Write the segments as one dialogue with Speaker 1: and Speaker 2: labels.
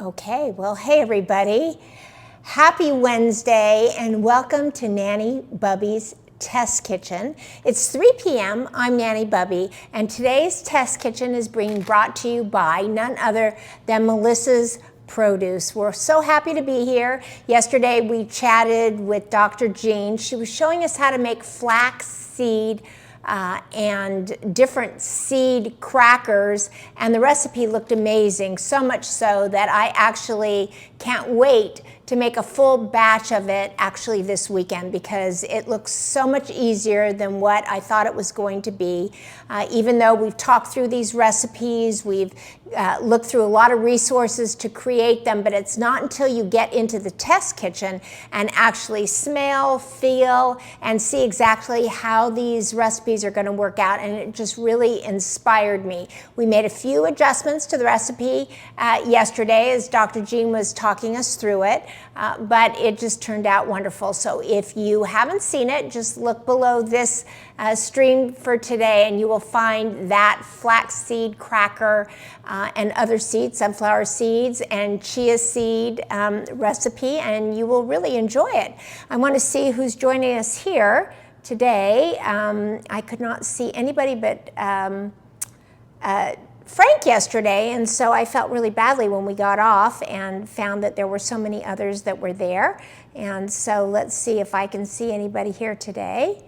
Speaker 1: Okay, well, hey everybody. Happy Wednesday and welcome to Nanny Bubby's Test Kitchen. It's 3 p.m. I'm Nanny Bubby, and today's Test Kitchen is being brought to you by none other than Melissa's Produce. We're so happy to be here. Yesterday we chatted with Dr. Jean. She was showing us how to make flaxseed and different seed crackers, and the recipe looked amazing, so much so that I actually can't wait to make a full batch of it actually this weekend, because it looks so much easier than what I thought it was going to be. Even though we've talked through these recipes, we've looked through a lot of resources to create them, but it's not until you get into the test kitchen and actually smell, feel, and see exactly how these recipes are going to work out, and it just really inspired me. We made a few adjustments to the recipe yesterday as Dr. Jean was talking us through it, but it just turned out wonderful. So if you haven't seen it, just look below this stream for today and you will find that flaxseed cracker and other seeds, sunflower seeds and chia seed recipe, and you will really enjoy it. I want to see who's joining us here today. I could not see anybody but Frank yesterday, and so I felt really badly when we got off and found that there were so many others that were there. And so let's see if I can see anybody here today.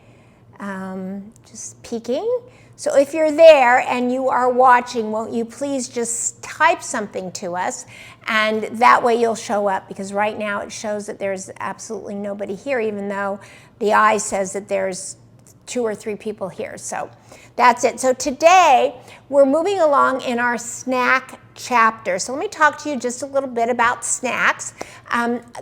Speaker 1: Just peeking. So if you're there and you are watching, won't you please just type something to us, and that way you'll show up, because right now it shows that there's absolutely nobody here, even though the eye says that there's 2 or 3 people here. So that's it. So today we're moving along in our snack chapter. So let me talk to you just a little bit about snacks.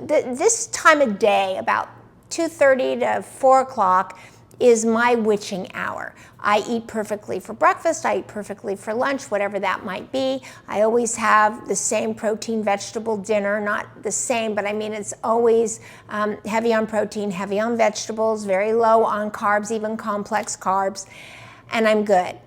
Speaker 1: This time of day, about 2:30 to 4 o'clock, is my witching hour. I eat perfectly for breakfast, I eat perfectly for lunch, whatever that might be. I always have the same protein vegetable dinner, not the same, but I mean it's always heavy on protein, heavy on vegetables, very low on carbs, even complex carbs, and I'm good.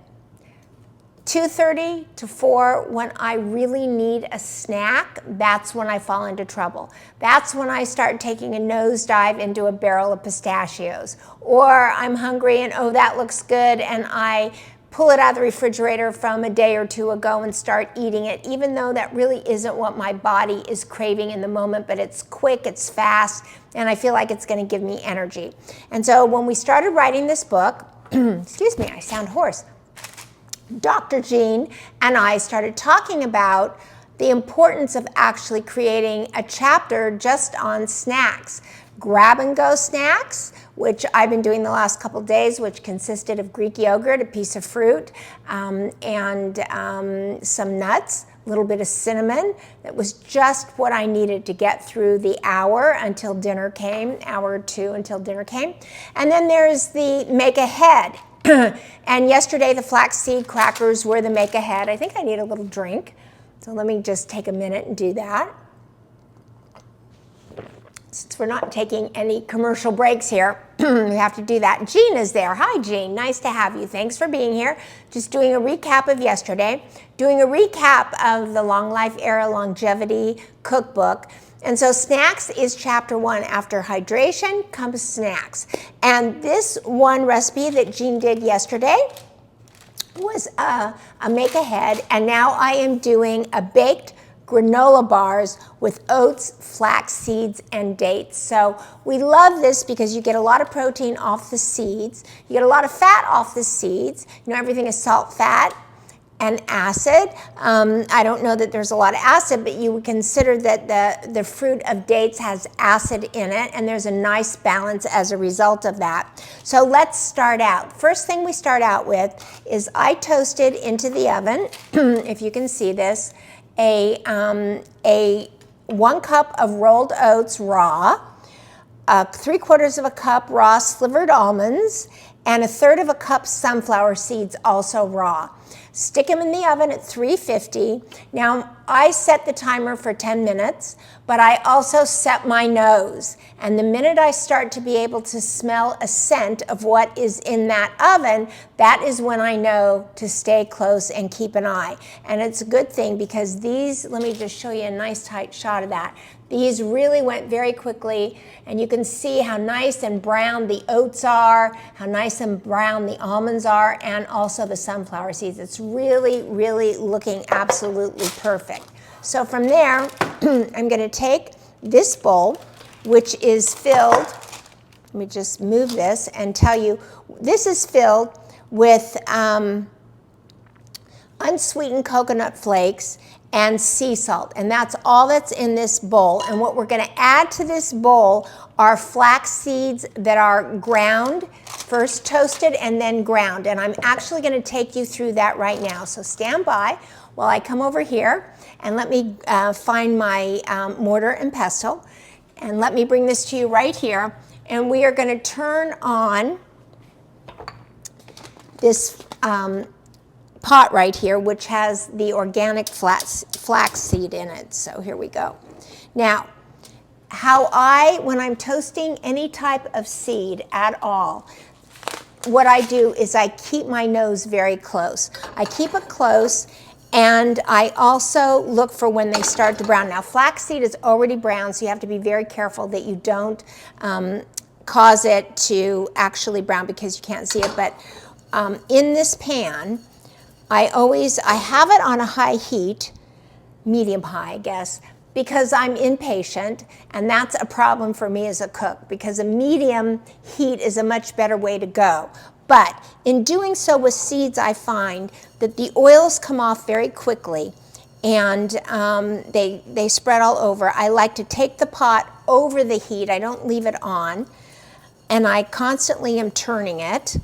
Speaker 1: 2:30 to 4, when I really need a snack, that's when I fall into trouble. That's when I start taking a nosedive into a barrel of pistachios. Or I'm hungry and, oh, that looks good, and I pull it out of the refrigerator from a day or 2 ago and start eating it, even though that really isn't what my body is craving in the moment, but it's quick, it's fast, and I feel like it's going to give me energy. And so when we started writing this book, excuse me, I sound hoarse, Dr. Jean and I started talking about the importance of actually creating a chapter just on snacks. Grab-and-go snacks, which I've been doing the last couple days, which consisted of Greek yogurt, a piece of fruit, and some nuts, a little bit of cinnamon. That was just what I needed to get through the hour until dinner came, hour or 2 until dinner came. And then there's the make-ahead. And yesterday the flaxseed crackers were the make-ahead. I think I need a little drink, so let me just take a minute and do that. Since we're not taking any commercial breaks here, we have to do that. Jean is there. Hi, Jean. Nice to have you. Thanks for being here. Just doing a recap of yesterday, doing a recap of the Long Life Era Longevity Cookbook. And so snacks is chapter 1. After hydration comes snacks. And this one recipe that Jean did yesterday was a make-ahead, and now I am doing a baked granola bars with oats, flax seeds, and dates. So we love this because you get a lot of protein off the seeds. You get a lot of fat off the seeds. You know, everything is salt, fat, and acid. I don't know that there's a lot of acid, but you would consider that the fruit of dates has acid in it, and there's a nice balance as a result of that. So let's start out. First thing we start out with is I toasted into the oven, if you can see this, a 1 cup of rolled oats raw, 3/4 of a cup raw slivered almonds, and 1/3 of a cup sunflower seeds also raw. Stick them in the oven at 350. Now, I set the timer for 10 minutes, but I also set my nose. And the minute I start to be able to smell a scent of what is in that oven, that is when I know to stay close and keep an eye. And it's a good thing because these, let me just show you a nice tight shot of that. These really went very quickly, and you can see how nice and brown the oats are, how nice and brown the almonds are, and also the sunflower seeds. It's really, really looking absolutely perfect. So from there, I'm going to take this bowl, which is filled, let me just move this and tell you, this is filled with unsweetened coconut flakes and sea salt, and that's all that's in this bowl. And what we're going to add to this bowl are flax seeds that are ground, first toasted and then ground, and I'm actually going to take you through that right now. So stand by while I come over here and let me find my mortar and pestle, and let me bring this to you right here. And we are going to turn on this pot right here, which has the organic flax seed in it. So here we go. Now, when I'm toasting any type of seed at all, what I do is I keep my nose very close. I keep it close, and I also look for when they start to brown. Now, flaxseed is already brown, so you have to be very careful that you don't cause it to actually brown because you can't see it. But in this pan, I have it on a high heat, medium high, I guess, because I'm impatient, and that's a problem for me as a cook, because a medium heat is a much better way to go. But in doing so with seeds, I find that the oils come off very quickly, and they spread all over. I like to take the pot over the heat. I don't leave it on, and I constantly am turning it.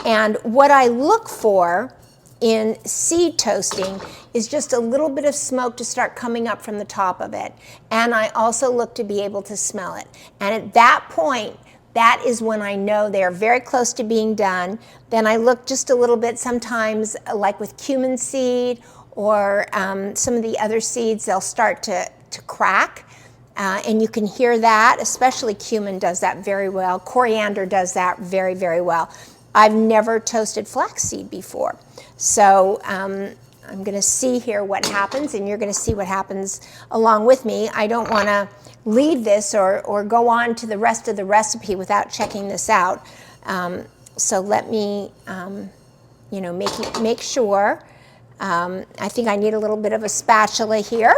Speaker 1: And what I look for in seed toasting is just a little bit of smoke to start coming up from the top of it. And I also look to be able to smell it. And at that point, that is when I know they're very close to being done. Then I look just a little bit, sometimes like with cumin seed or some of the other seeds, they'll start to crack. And you can hear that, especially cumin does that very well. Coriander does that very, very well. I've never toasted flaxseed before. So I'm going to see here what happens, and you're going to see what happens along with me. I don't want to leave this or go on to the rest of the recipe without checking this out. So let me, make sure. I think I need a little bit of a spatula here,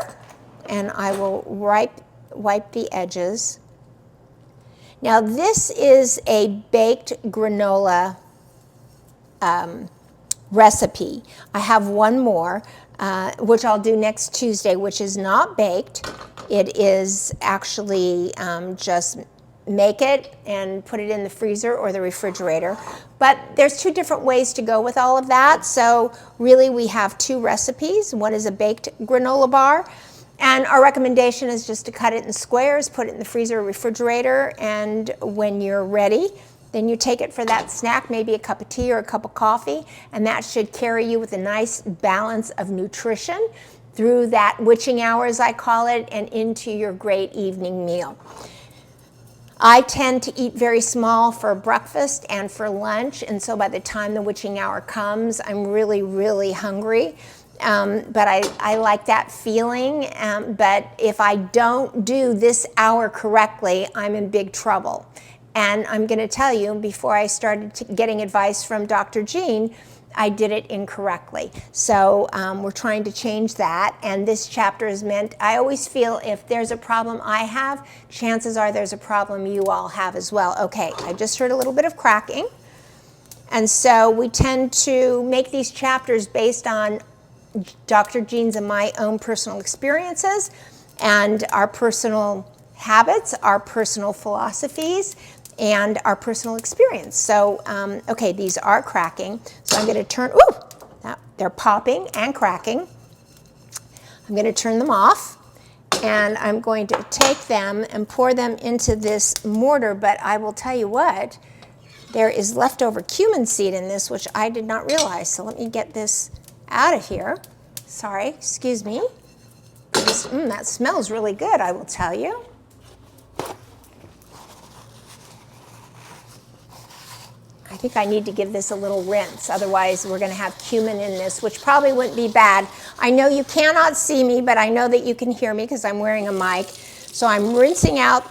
Speaker 1: and I will wipe the edges. Now this is a baked granola recipe. I have one more, which I'll do next Tuesday, which is not baked. It is actually just make it and put it in the freezer or the refrigerator. But there's two different ways to go with all of that. So really we have two recipes. One is a baked granola bar, and our recommendation is just to cut it in squares, put it in the freezer or refrigerator, and when you're ready, then you take it for that snack, maybe a cup of tea or a cup of coffee, and that should carry you with a nice balance of nutrition through that witching hour, as I call it, and into your great evening meal. I tend to eat very small for breakfast and for lunch, and so by the time the witching hour comes, I'm really, really hungry. But I like that feeling, but if I don't do this hour correctly, I'm in big trouble. And I'm going to tell you, before I started getting advice from Dr. Jean, I did it incorrectly. So we're trying to change that, and this chapter is meant, I always feel if there's a problem I have, chances are there's a problem you all have as well. Okay, I just heard a little bit of cracking, and so we tend to make these chapters based on Dr. Jean's and my own personal experiences and our personal habits, our personal philosophies, and our personal experience. So, okay, these are cracking. So I'm going to turn, they're popping and cracking. I'm going to turn them off, and I'm going to take them and pour them into this mortar, but I will tell you what, there is leftover cumin seed in this, which I did not realize. So let me get this out of here. Sorry, excuse me. That smells really good, I will tell you. I think I need to give this a little rinse, otherwise we're going to have cumin in this, which probably wouldn't be bad. I know you cannot see me, but I know that you can hear me because I'm wearing a mic. So I'm rinsing out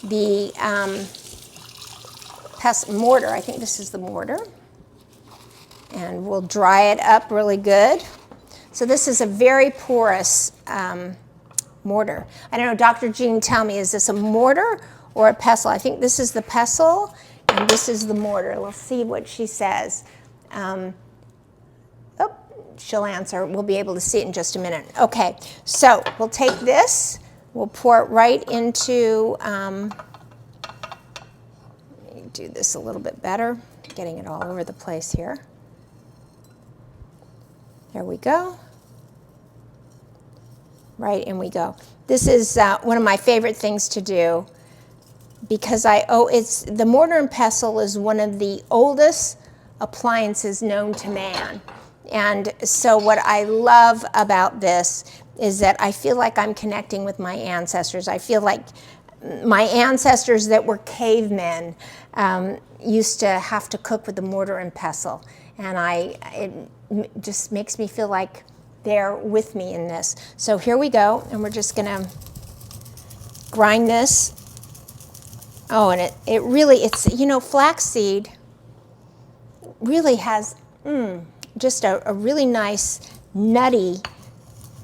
Speaker 1: the mortar. I think this is the mortar. And we'll dry it up really good. So this is a very porous mortar. I don't know, Dr. Jean, tell me, is this a mortar or a pestle? I think this is the pestle. And this is the mortar. Let's see what she says. She'll answer. We'll be able to see it in just a minute. Okay, so we'll take this. We'll pour it right into, let me do this a little bit better. Getting it all over the place here. There we go. Right, in we go. This is one of my favorite things to do, because it's the mortar and pestle is one of the oldest appliances known to man. And so what I love about this is that I feel like I'm connecting with my ancestors. I feel like my ancestors that were cavemen used to have to cook with the mortar and pestle. And it just makes me feel like they're with me in this. So here we go, and we're just gonna grind this. Oh, and it really, flaxseed really has just a really nice nutty,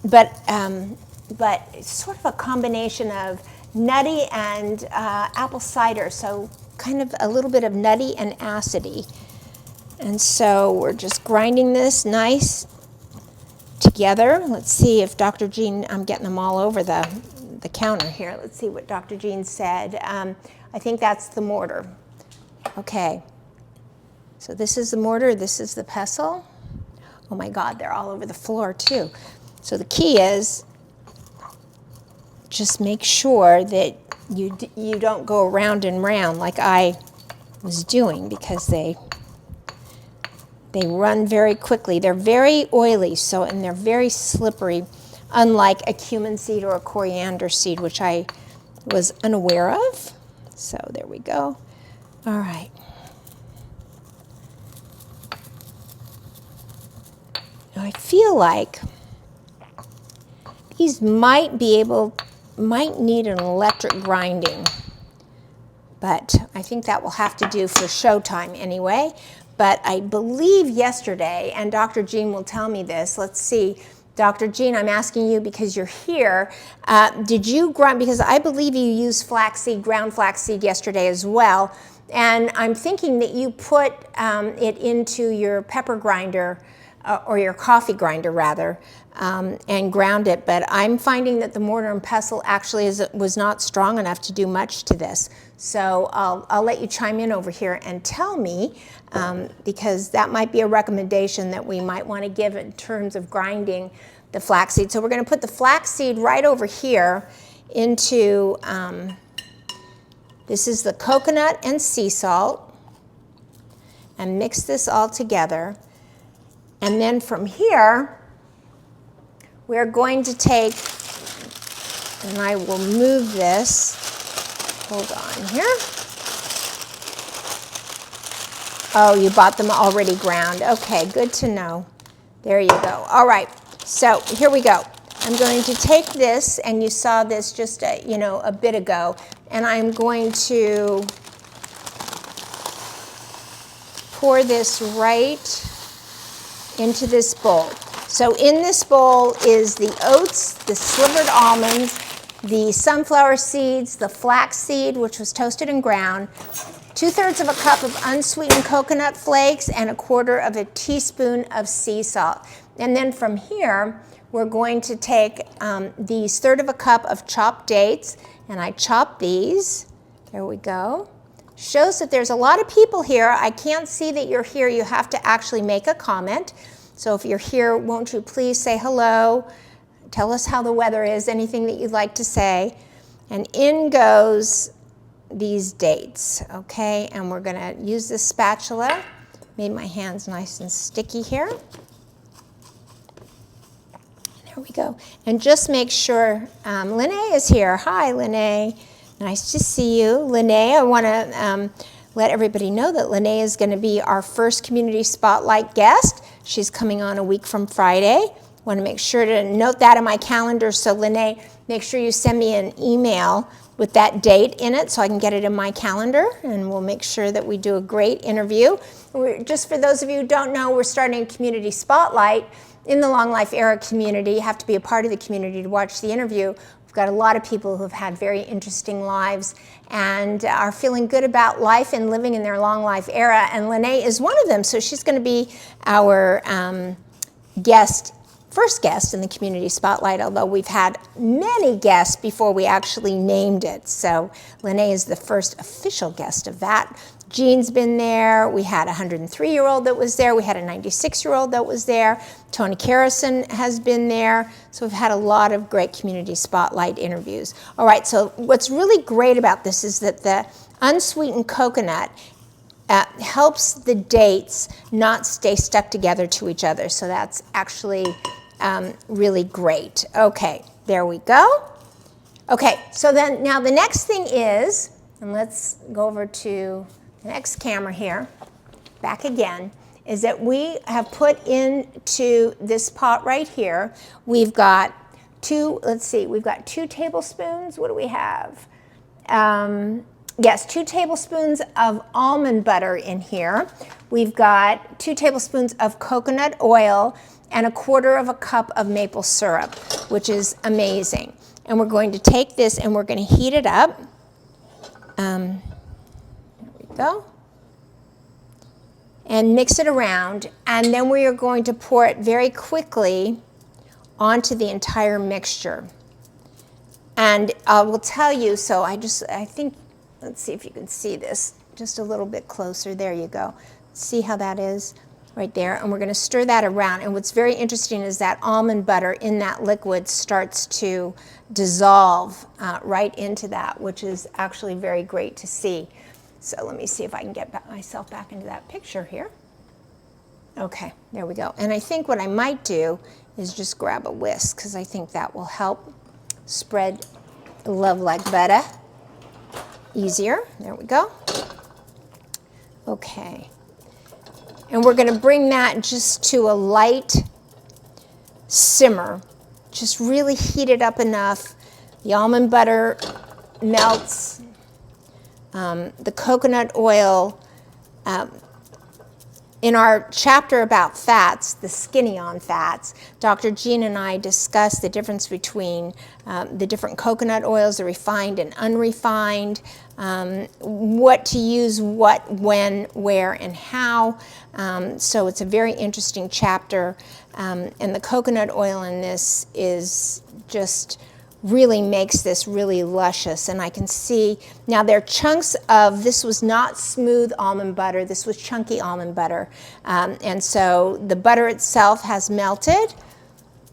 Speaker 1: but it's sort of a combination of nutty and apple cider, so kind of a little bit of nutty and acidy. And so we're just grinding this nice together. Let's see if Dr. Jean, I'm getting them all over the counter here. Let's see what Dr. Jean said. I think that's the mortar. Okay. So this is the mortar, this is the pestle. Oh my God, they're all over the floor too. So the key is just make sure that you don't go round and round like I was doing, because they run very quickly. They're very oily, and they're very slippery, unlike a cumin seed or a coriander seed, which I was unaware of. So there we go. All right. Now I feel like these might need an electric grinding, but I think that will have to do for showtime anyway. But I believe yesterday, and Dr. Jean will tell me this, let's see. Dr. Jean, I'm asking you because you're here. Did you grind, because I believe you used flaxseed, ground flaxseed yesterday as well. And I'm thinking that you put it into your pepper grinder, or your coffee grinder rather, and ground it. But I'm finding that the mortar and pestle actually was not strong enough to do much to this. So I'll let you chime in over here and tell me, because that might be a recommendation that we might want to give in terms of grinding the flaxseed. So we're going to put the flaxseed right over here into, this is the coconut and sea salt, and mix this all together. And then from here, we're going to take, and I will move this, hold on here. Oh, you bought them already ground. Okay, good to know. There you go. All right, so here we go. I'm going to take this, and you saw this just a bit ago, and I'm going to pour this right into this bowl. So in this bowl is the oats, the slivered almonds, the sunflower seeds, the flax seed, which was toasted and ground, 2/3 of a cup of unsweetened coconut flakes, and 1/4 of a teaspoon of sea salt. And then from here, we're going to take these 1/3 of a cup of chopped dates, and I chop these. There we go. Shows that there's a lot of people here. I can't see that you're here. You have to actually make a comment. So if you're here, won't you please say hello? Tell us how the weather is, anything that you'd like to say. And in goes these dates, okay? And we're gonna use this spatula. Made my hands nice and sticky here. There we go. And just make sure, Lene is here. Hi, Lene. Nice to see you. Lene, I wanna let everybody know that Lene is gonna be our first Community Spotlight guest. She's coming on a week from Friday. Want to make sure to note that in my calendar. So Lene, make sure you send me an email with that date in it so I can get it in my calendar, and we'll make sure that we do a great interview. Just for those of you who don't know, we're starting a Community Spotlight in the Long Life Era community. You have to be a part of the community to watch the interview. We've got a lot of people who have had very interesting lives and are feeling good about life and living in their long life era, and Lene is one of them. So she's going to be our first guest in the Community Spotlight, although we've had many guests before we actually named it. So Lene is the first official guest of that. Jean's been there. We had a 103-year-old that was there. We had a 96-year-old that was there. Tony Carrison has been there. So we've had a lot of great Community Spotlight interviews. All right, so what's really great about this is that the unsweetened coconut helps the dates not stay stuck together to each other. So that's actually really great. Okay, there we go. Okay, so then now the next thing is, and let's go over to the next camera here, back again, is that we have put into this pot right here, we've got we've got 2 tablespoons. What do we have? Yes, 2 tablespoons of almond butter in here. We've got 2 tablespoons of coconut oil and 1/4 cup of maple syrup, which is amazing. And we're going to take this and we're going to heat it up. There we go. And mix it around. And then we are going to pour it very quickly onto the entire mixture. And I will tell you, so I think, let's see if you can see this just a little bit closer. There you go. See how that is? Right there, and we're going to stir that around. And what's very interesting is that almond butter in that liquid starts to dissolve right into that, which is actually very great to see. So let me see if I can get myself back into that picture here. Okay, there we go. And I think what I might do is just grab a whisk, because I think that will help spread love like butter easier. There we go. Okay. And we're going to bring that just to a light simmer. Just really heat it up enough. The almond butter melts. The coconut oil. In our chapter about fats, the skinny on fats, Dr. Jean and I discussed the difference between the different coconut oils, the refined and unrefined, what to use, what, when, where, and how. So it's a very interesting chapter. And the coconut oil in this is just really makes this really luscious. And I can see, now there are chunks of, this was not smooth almond butter, this was chunky almond butter. And so the butter itself has melted.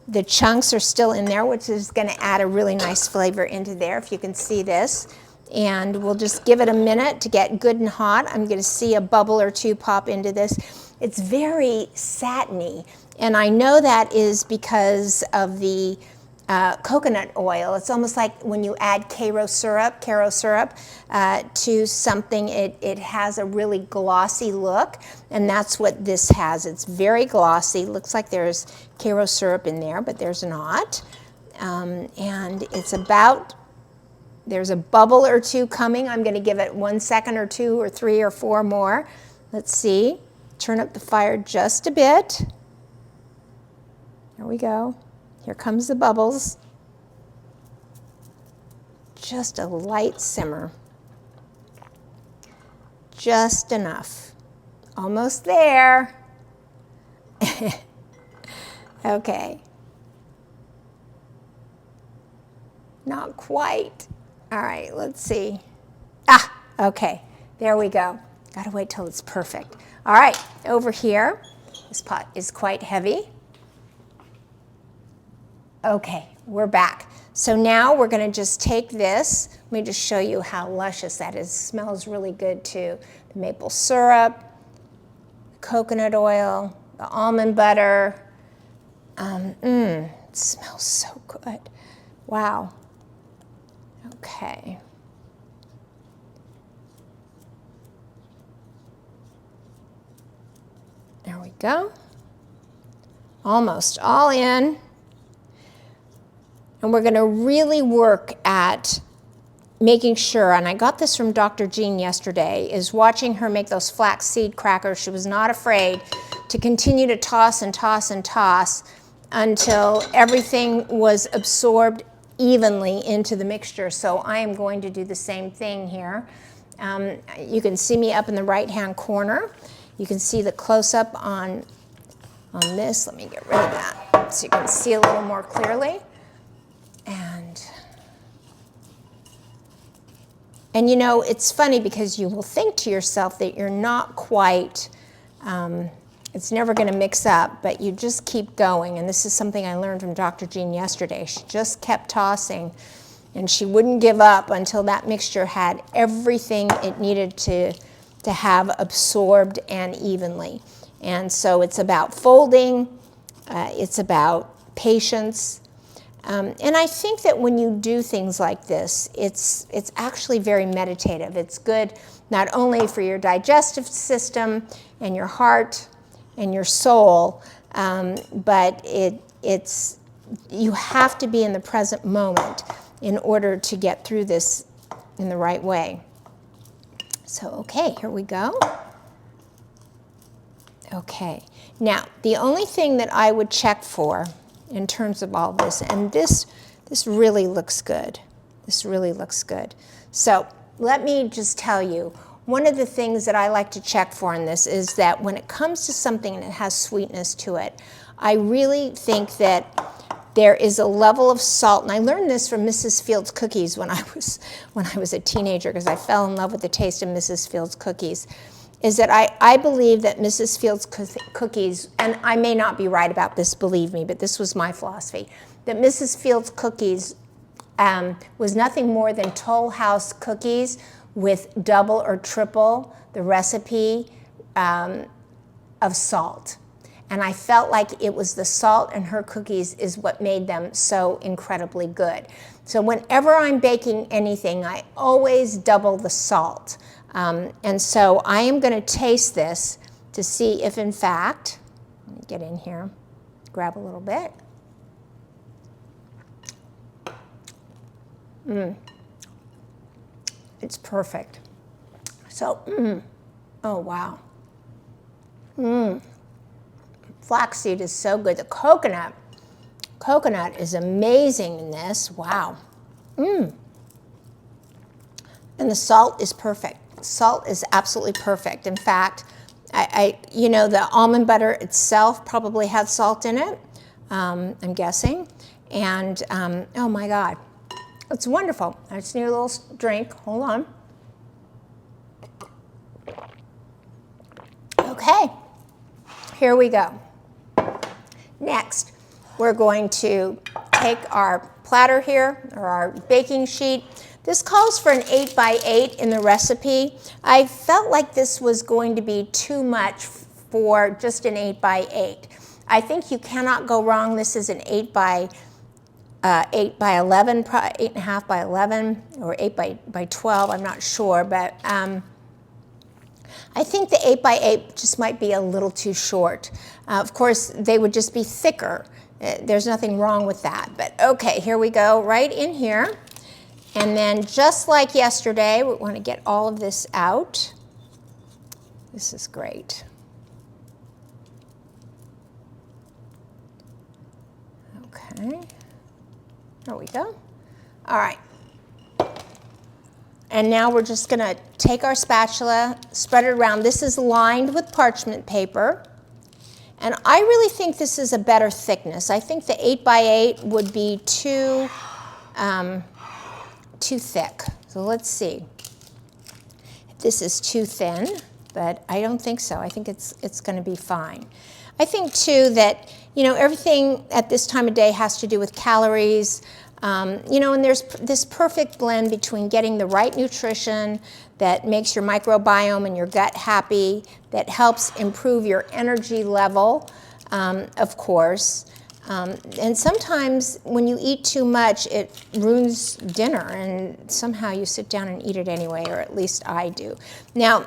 Speaker 1: The chunks are still in there, which is going to add a really nice flavor into there, if you can see this. And we'll just give it a minute to get good and hot. I'm going to see a bubble or two pop into this. It's very satiny, and I know that is because of the coconut oil. It's almost like when you add Caro syrup to something, it has a really glossy look, and that's what this has. It's very glossy. Looks like there's Caro syrup in there, but there's not. And it's about, there's a bubble or two coming. I'm going to give it 1 second or 2 or 3 or 4 more. Let's see. Turn up the fire just a bit. There we go. Here comes the bubbles. Just a light simmer. Just enough. Almost there. Okay. Not quite. All right, let's see. Okay, there we go. Gotta wait till it's perfect. All right, over here, this pot is quite heavy. Okay, we're back. So now we're going to just take this. Let me just show you how luscious that is. It smells really good too. The maple syrup, coconut oil, the almond butter. It smells so good. Wow. Okay. There we go. Almost all in. And we're going to really work at making sure, and I got this from Dr. Jean yesterday, is watching her make those flaxseed crackers. She was not afraid to continue to toss and toss and toss until everything was absorbed evenly into the mixture. So I am going to do the same thing here. You can see me up in the right-hand corner. You can see the close-up on this. Let me get rid of that so you can see a little more clearly. And you know, it's funny because you will think to yourself that you're not quite, it's never going to mix up, but you just keep going. And this is something I learned from Dr. Jean yesterday. She just kept tossing, and she wouldn't give up until that mixture had everything it needed to have absorbed and evenly. And so it's about folding, it's about patience. And I think that when you do things like this, it's actually very meditative. It's good not only for your digestive system and your heart and your soul, but you have to be in the present moment in order to get through this in the right way. So, okay, here we go. Okay, now the only thing that I would check for in terms of all this, and this really looks good. This really looks good. So let me just tell you, one of the things that I like to check for in this is that when it comes to something that has sweetness to it, I really think that there is a level of salt, and I learned this from Mrs. Fields cookies when I was a teenager, because I fell in love with the taste of Mrs. Fields cookies, is that I believe that Mrs. Fields cookies, and I may not be right about this, believe me, but this was my philosophy, that Mrs. Fields cookies was nothing more than Toll House cookies with double or triple the recipe of salt. And I felt like it was the salt in her cookies is what made them so incredibly good. So whenever I'm baking anything, I always double the salt. And so I am going to taste this to see if in fact, let me get in here, grab a little bit. It's perfect. So, oh wow. Flaxseed is so good. The coconut is amazing in this. Wow. And the salt is perfect. Salt is absolutely perfect. In fact, you know, the almond butter itself probably had salt in it, I'm guessing. And, oh my God, it's wonderful. I just need a little drink. Hold on. Okay, here we go. Next, we're going to take our platter here, or our baking sheet. This calls for an 8 by 8 in the recipe. I felt like this was going to be too much for just an 8 by 8. I think you cannot go wrong. This is an 8 by 11, 8.5 by 11, or 8 by 12, I'm not sure, but I think the 8 by 8 just might be a little too short. Of course, they would just be thicker. There's nothing wrong with that, but okay, here we go, right in here. And then just like yesterday, we want to get all of this out. This is great. Okay, there we go. All right. And now we're just going to take our spatula, spread it around. This is lined with parchment paper. And I really think this is a better thickness. I think the 8 by 8 would be too thick. So let's see if this is too thin, but I don't think so. I think it's going to be fine. I think too that You know, everything at this time of day has to do with calories. You know, and there's this perfect blend between getting the right nutrition that makes your microbiome and your gut happy, that helps improve your energy level, of course. And sometimes when you eat too much, it ruins dinner, and somehow you sit down and eat it anyway, or at least I do. Now,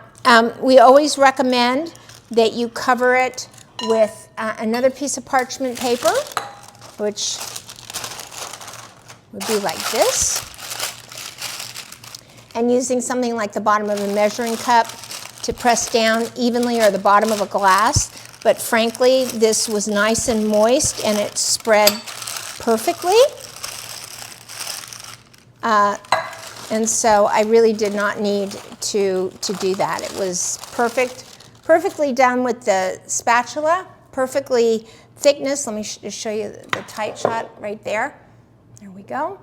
Speaker 1: we always recommend that you cover it with another piece of parchment paper, which would be like this, and using something like the bottom of a measuring cup to press down evenly, or the bottom of a glass. But frankly, this was nice and moist, and it spread perfectly. And so I really did not need to do that. It was perfectly done with the spatula, perfectly thickness. Let me just show you the tight shot right there. There we go.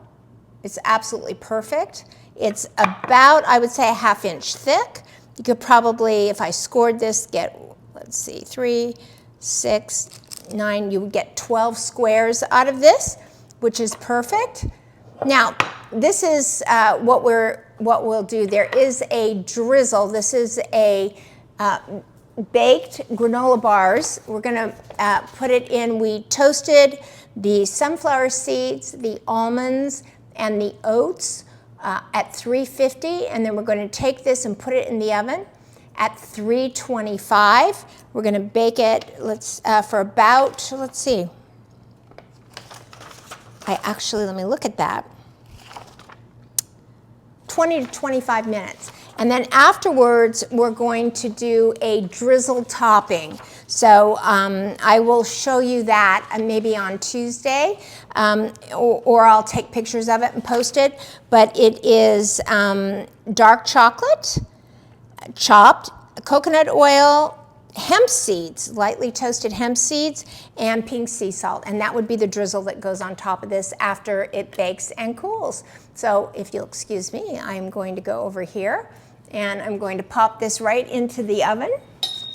Speaker 1: It's absolutely perfect. It's about, I would say, a ½ inch thick. You could probably, if I scored this, get, let's see, 3, 6, 9, you would get 12 squares out of this, which is perfect. Now, this is what we'll do. There is a drizzle. This is a baked granola bars. We're going to put it in. We toasted the sunflower seeds, the almonds, and the oats at 350, and then we're going to take this and put it in the oven at 325. We're going to bake it for about, let's see. Let me look at that. 20 to 25 minutes. And then afterwards, we're going to do a drizzle topping. So I will show you that maybe on Tuesday, or I'll take pictures of it and post it. But it is dark chocolate, chopped, coconut oil, hemp seeds, lightly toasted hemp seeds, and pink sea salt. And that would be the drizzle that goes on top of this after it bakes and cools. So if you'll excuse me, I'm going to go over here, and I'm going to pop this right into the oven.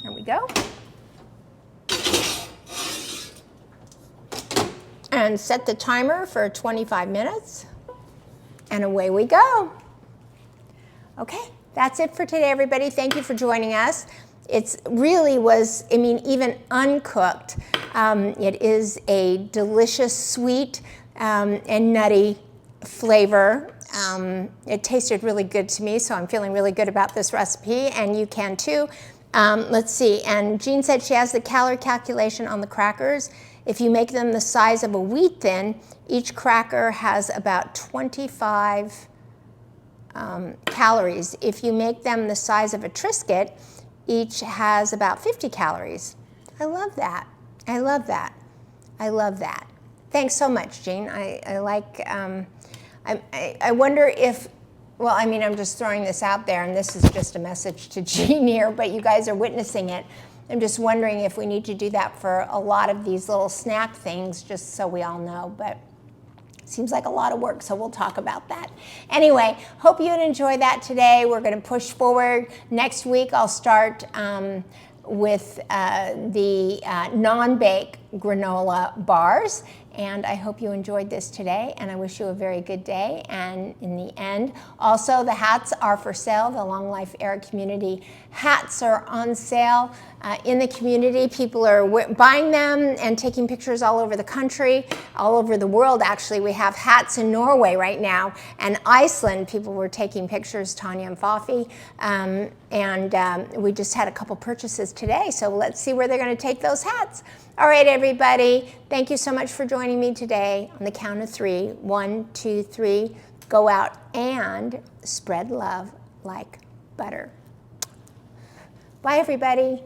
Speaker 1: There we go. And set the timer for 25 minutes. And away we go. Okay, that's it for today, everybody. Thank you for joining us. It really was, I mean, even uncooked, it is a delicious, sweet, and nutty flavor. It tasted really good to me, so I'm feeling really good about this recipe, and you can too. Let's see, and Jean said she has the calorie calculation on the crackers. If you make them the size of a wheat thin, each cracker has about 25 calories. If you make them the size of a Triscuit, each has about 50 calories. I love that. I love that. I love that. Thanks so much, Jean. I like, I wonder if, well, I mean, I'm just throwing this out there, and this is just a message to Jean here, but you guys are witnessing it. I'm just wondering if we need to do that for a lot of these little snack things, just so we all know, but seems like a lot of work, so we'll talk about that. Anyway, hope you enjoy that today. We're going to push forward. Next week, I'll start with the non-bake granola bars. And I hope you enjoyed this today, and I wish you a very good day. And in the end, also the hats are for sale. The Long Life Era Community hats are on sale in the community. People are buying them and taking pictures all over the country, all over the world actually. We have hats in Norway right now, and Iceland. People were taking pictures, Tanya and Fafi, and we just had a couple purchases today, so let's see where they're going to take those hats. All right, everybody, thank you so much for joining me today. On the count of 3, 1, 2, 3, go out and spread love like butter. Bye, everybody.